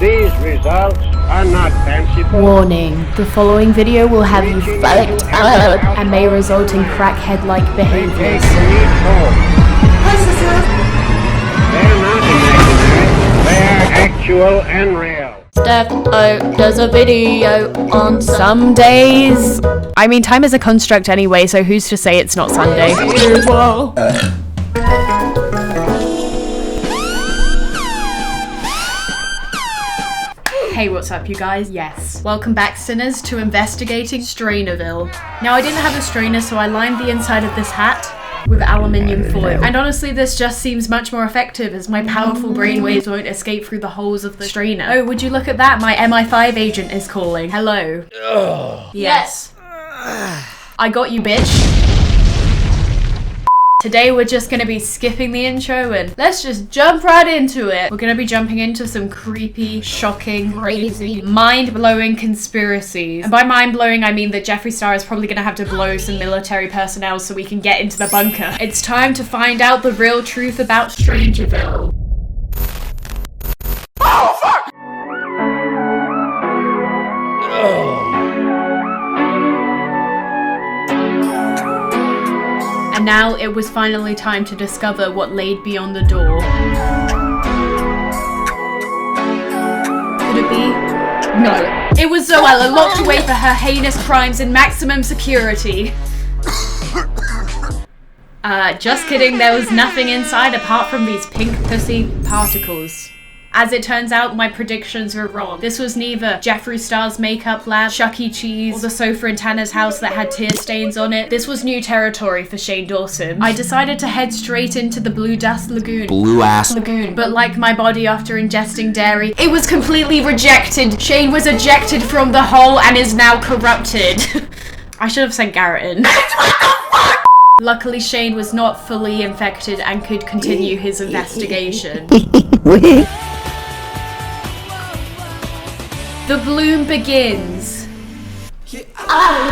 These results are not fanciful. Warning, the following video will have you fucked up and may result in crackhead-like behaviors. They're not imaginary, they are actual and real. Steph, there's a video on some days. I mean, time is a construct anyway, so who's to say it's not Sunday? Hey, what's up, you guys? Yes. Welcome back, sinners, to investigating Strangerville. Now, I didn't have a strainer, so I lined the inside of this hat with aluminium foil. And honestly, this just seems much more effective as my powerful brainwaves won't escape through the holes of the strainer. Oh, would you look at that? My MI5 agent is calling. Hello. Yes. I got you, bitch. Today we're just gonna be skipping the intro and let's just jump right into it. We're gonna be jumping into some creepy, shocking, crazy, mind-blowing conspiracies. And by mind-blowing, I mean that Jeffree Star is probably gonna have to blow some military personnel so we can get into the bunker. It's time to find out the real truth about Strangerville. Oh, fuck! And now it was finally time to discover what laid beyond the door. Could it be? No. It was Zoella, locked away for her heinous crimes in maximum security. Just kidding, there was nothing inside apart from these pink pussy particles. As it turns out, my predictions were wrong. This was neither Jeffree Star's makeup lab, Chuck E. Cheese, or the sofa in Tanner's house that had tear stains on it. This was new territory for Shane Dawson. I decided to head straight into the Blue Dust Lagoon. Blue ass Lagoon. But like my body after ingesting dairy, it was completely rejected. Shane was ejected from the hole and is now corrupted. I should have sent Garrett in. Luckily, Shane was not fully infected and could continue his investigation. The bloom begins. I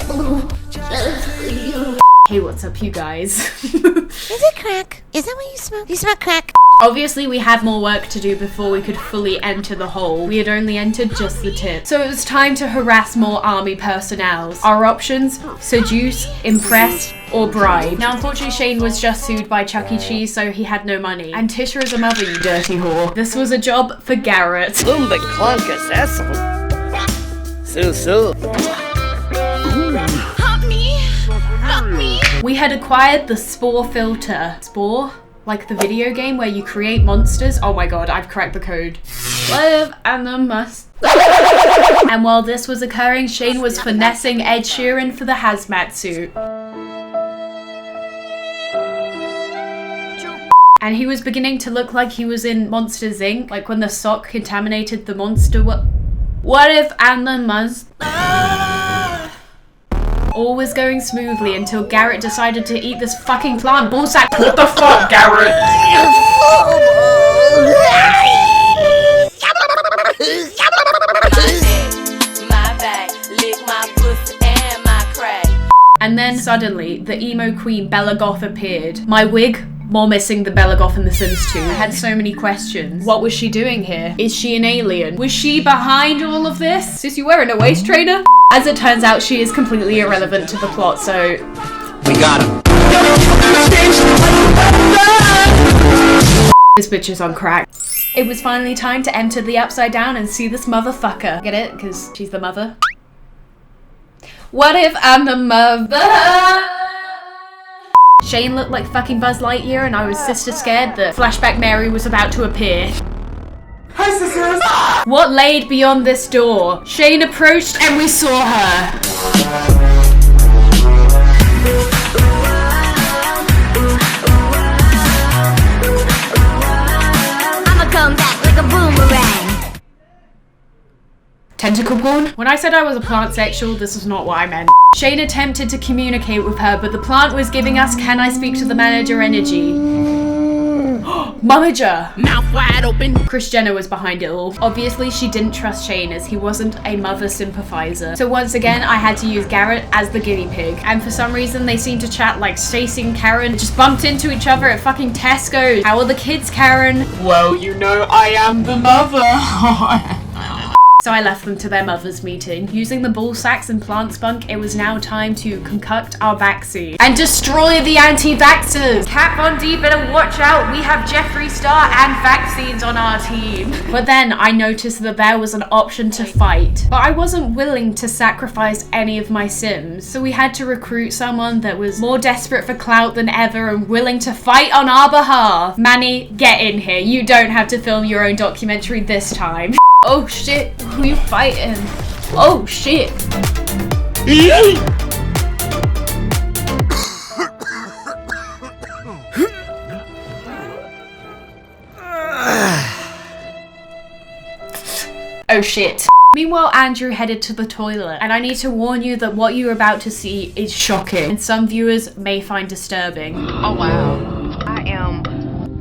bloom just for you. Hey, what's up, you guys? Is it crack? Is that what you smoke? You smoke crack? Obviously, we had more work to do before we could fully enter the hole. We had only entered just the tip. So it was time to harass more army personnel. Our options: seduce, impress, or bribe. Now, unfortunately, Shane was just sued by Chuck E. Cheese, so he had no money. And Tisha is a mother, you dirty whore. This was a job for Garrett. Help me! We had acquired the Spore filter. Spore? Like the video game where you create monsters? Oh my god, I've cracked the code. Live and the must. And while this was occurring, Shane was finessing Ed Sheeran for the hazmat suit. And he was beginning to look like he was in Monsters Inc. Like when the sock contaminated the monster. What if and the must? All was going smoothly until Garrett decided to eat this fucking plant. Ballsack, what the fuck, Garrett? And then suddenly, the emo queen Bella Goth appeared. My wig, more missing than Bella Goth in The Sims 2. I had so many questions. What was she doing here? Is she an alien? Was she behind all of this? Is you wearing a waist trainer? As it turns out, she is completely irrelevant to the plot, so... We got him. This bitch is on crack. It was finally time to enter the Upside Down and see this motherfucker. Get it? Because she's the mother. What if I'm the mother? Shane looked like fucking Buzz Lightyear and I was sister scared that Flashback Mary was about to appear. Hi, sisters! What laid beyond this door? Shane approached and we saw her. I'ma come back like a boomerang. Tentacle porn? When I said I was a plant sexual, this is not what I meant. Shane attempted to communicate with her, but the plant was giving us "can I speak to the manager" energy. Momager! Mouth wide open. Kris Jenner was behind it all. Obviously, she didn't trust Shane as he wasn't a mother sympathizer. So once again, I had to use Garrett as the guinea pig. And for some reason, they seemed to chat like Stacey and Karen just bumped into each other at fucking Tesco's. How are the kids, Karen? Well, you know I am the mother. So I left them to their mother's meeting. Using the ball sacks and plant spunk, it was now time to concoct our vaccine and destroy the anti-vaxxers. Kat Von D better watch out. We have Jeffree Star and vaccines on our team. But then I noticed that there was an option to fight. But I wasn't willing to sacrifice any of my Sims. So we had to recruit someone that was more desperate for clout than ever and willing to fight on our behalf. Manny, get in here. You don't have to film your own documentary this time. Oh shit, who you fighting? Oh shit. Oh shit. Meanwhile, Andrew headed to the toilet, and I need to warn you that what you're about to see is shocking, and some viewers may find disturbing. Oh wow, I am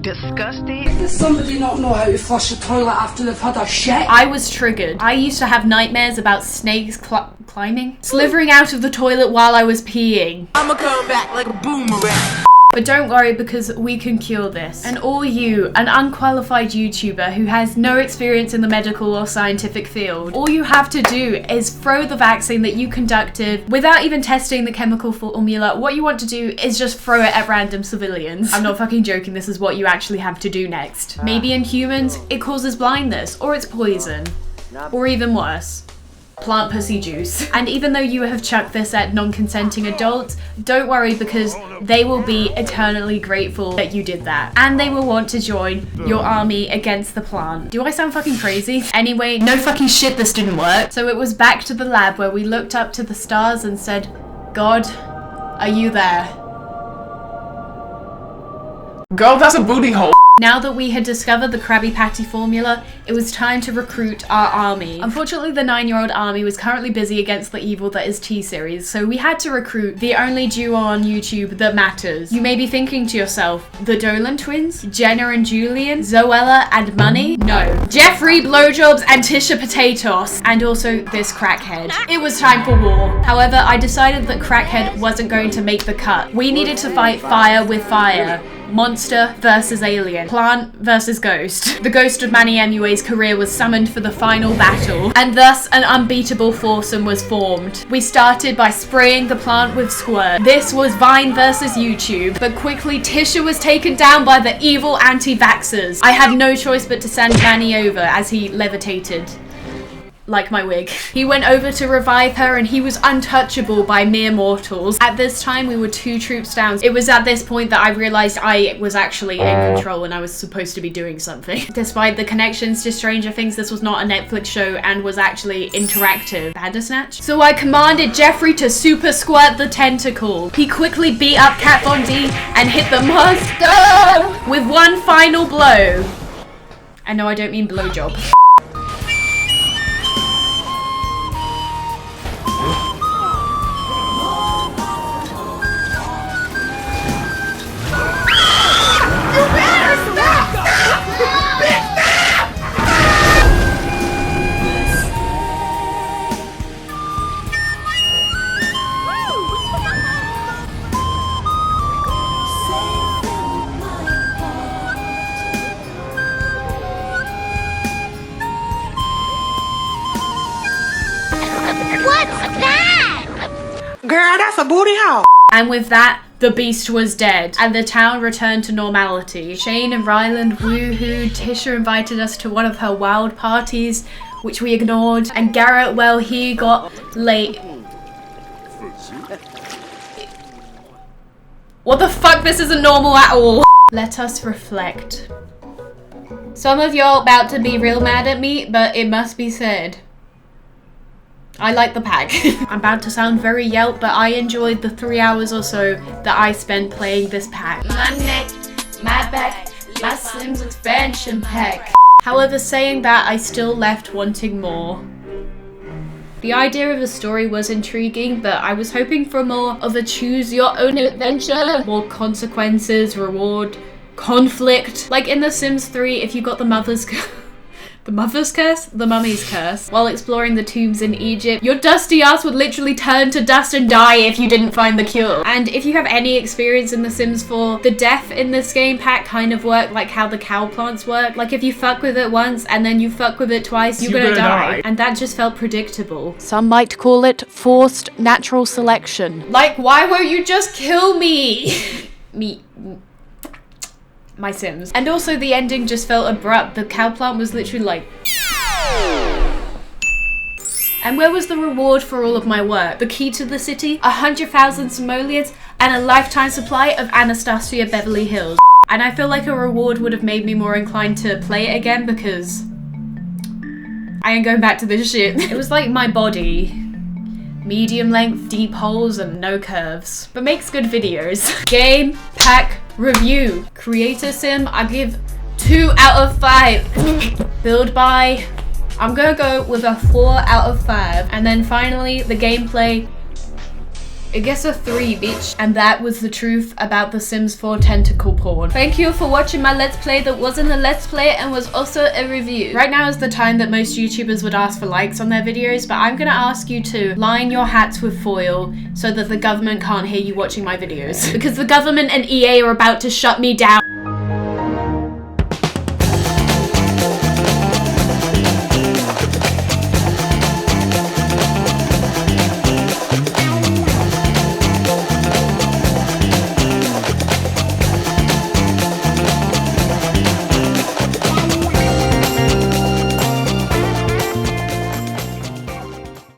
disgusted. Does somebody not know how to flush a toilet after they've had a shit? I was triggered. I used to have nightmares about snakes climbing, slithering out of the toilet while I was peeing. I'ma come back like a boomerang. But don't worry, because we can cure this. And all you, an unqualified YouTuber who has no experience in the medical or scientific field, all you have to do is throw the vaccine that you conducted without even testing the chemical formula. What you want to do is just throw it at random civilians. I'm not fucking joking, this is what you actually have to do next. Maybe in humans, it causes blindness, or it's poison, or even worse. Plant pussy juice. And even though you have chucked this at non-consenting adults, don't worry, because they will be eternally grateful that you did that. And they will want to join your army against the plant. Do I sound fucking crazy? Anyway, no fucking shit, this didn't work. So it was back to the lab where we looked up to the stars and said, God, are you there? Girl, that's a booty hole. Now that we had discovered the Krabby Patty formula, it was time to recruit our army. Unfortunately, the 9-year-old army was currently busy against the evil that is T-Series, so we had to recruit the only duo on YouTube that matters. You may be thinking to yourself, the Dolan twins? Jenna and Julian? Zoella and Money? No. Jeffree, Blowjobs, and Tisha Potatoes. And also this crackhead. It was time for war. However, I decided that crackhead wasn't going to make the cut. We needed to fight fire with fire. Monster versus alien. Plant versus ghost. The ghost of Manny MUA's career was summoned for the final battle, and thus an unbeatable foursome was formed. We started by spraying the plant with squirt. This was Vine versus YouTube, but quickly Tisha was taken down by the evil anti-vaxxers. I had no choice but to send Manny over as he levitated. Like my wig. He went over to revive her and he was untouchable by mere mortals. At this time, we were 2 troops down. It was at this point that I realized I was actually in control and I was supposed to be doing something. Despite the connections to Stranger Things, this was not a Netflix show and was actually interactive. Bandersnatch? So I commanded Jeffree to super squirt the tentacle. He quickly beat up Kat Von D and hit the monster with one final blow. And no, I don't mean blowjob. Girl, that's a booty hole. And with that, the beast was dead, and the town returned to normality. Shane and Ryland woohooed, Tisha invited us to one of her wild parties, which we ignored, and Garrett, well, he got late. What the fuck, this isn't normal at all. Let us reflect. Some of y'all about to be real mad at me, but it must be said, I like the pack. I'm about to sound very Yelp, but I enjoyed the 3 hours or so that I spent playing this pack. My neck, my back, my Slim's expansion pack. However, saying that, I still left wanting more. The idea of the story was intriguing, but I was hoping for more of a choose your own adventure, more consequences, reward, conflict. Like in The Sims 3, if you got the mother's curse? The mummy's curse. While exploring the tombs in Egypt, your dusty ass would literally turn to dust and die if you didn't find the cure. And if you have any experience in The Sims 4, the death in this game pack kind of work like how the cow plants work. Like if you fuck with it once and then you fuck with it twice, you're gonna die. And that just felt predictable. Some might call it forced natural selection. Like, why won't you just kill me? My Sims. And also the ending just felt abrupt. The cow plant was literally like... And where was the reward for all of my work? The key to the city, 100,000 simoleons, and a lifetime supply of Anastasia Beverly Hills. And I feel like a reward would have made me more inclined to play it again because I ain't going back to this shit. It was like my body. Medium length, deep holes, and no curves. But makes good videos. Game pack review. Creator sim, I give 2 out of 5. Build by, I'm gonna go with a 4 out of 5. And then finally, the gameplay, it gets a 3, bitch. And that was the truth about The Sims 4 tentacle porn. Thank you for watching my Let's Play that wasn't a Let's Play and was also a review. Right now is the time that most YouTubers would ask for likes on their videos, but I'm gonna ask you to line your hats with foil so that the government can't hear you watching my videos. Because the government and EA are about to shut me down.